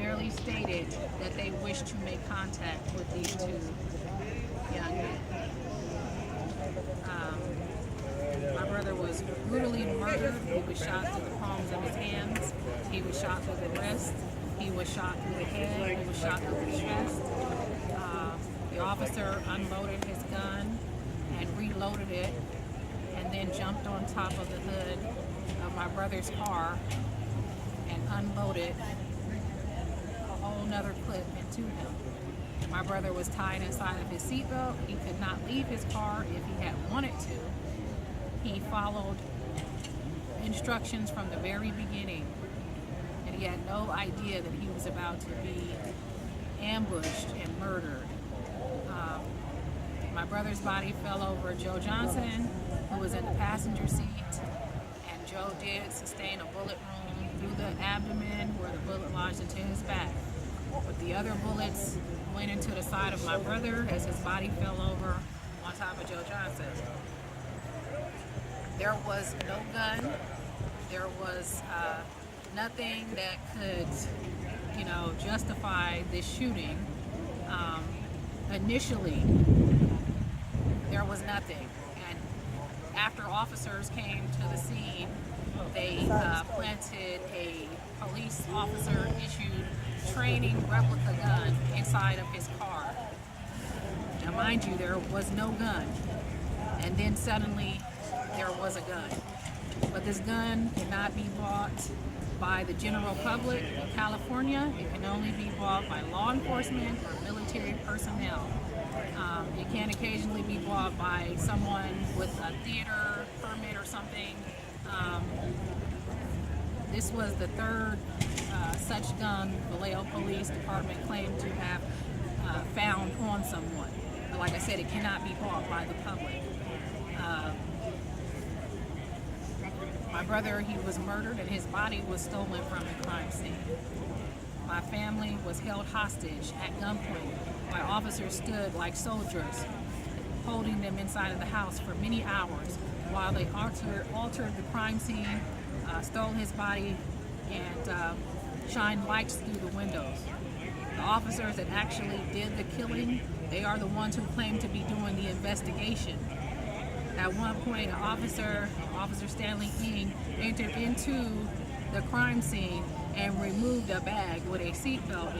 merely stated that they wished to make contact with these two young men. My brother was brutally murdered. He was shot through the palms of his hands. He was shot through the wrist. He was shot through the head. He was shot through the chest. The officer unloaded his gun and reloaded it, and then jumped on top of the hood of my brother's car and unloaded a whole nother clip into him. My brother was tied inside of his seatbelt. He could not leave his car if he had wanted to. He followed instructions from the very beginning, and he had no idea that he was about to be ambushed and murdered. My brother's body fell over Joe Johnson, who was in the passenger seat, and Joe did sustain a bullet wound through the abdomen where the bullet lodged into his back. But the other bullets went into the side of my brother as his body fell over on top of Joe Johnson. There was no gun. There was nothing that could, justify this shooting. Initially, there was nothing. And after officers came to the scene, they planted a police officer issued training replica gun inside of his car. Now mind you, there was no gun, and then suddenly there was a gun. But this gun cannot be bought by the general public in California. It can only be bought by law enforcement or military personnel. It can occasionally be bought by someone with a theater permit or something. This was the third such gun Vallejo Police Department claimed to have found on someone. But like I said, it cannot be bought by the public. My brother, he was murdered and his body was stolen from the crime scene. My family was held hostage at gunpoint while officers stood like soldiers, holding them inside of the house for many hours while they altered the crime scene, stole his body, and shined lights through the windows. The officers that actually did the killing, they are the ones who claim to be doing the investigation. At one point, Officer Stanley King, entered into the crime scene and removed a bag with a seatbelt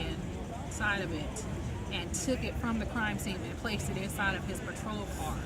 inside of it and took it from the crime scene and placed it inside of his patrol car.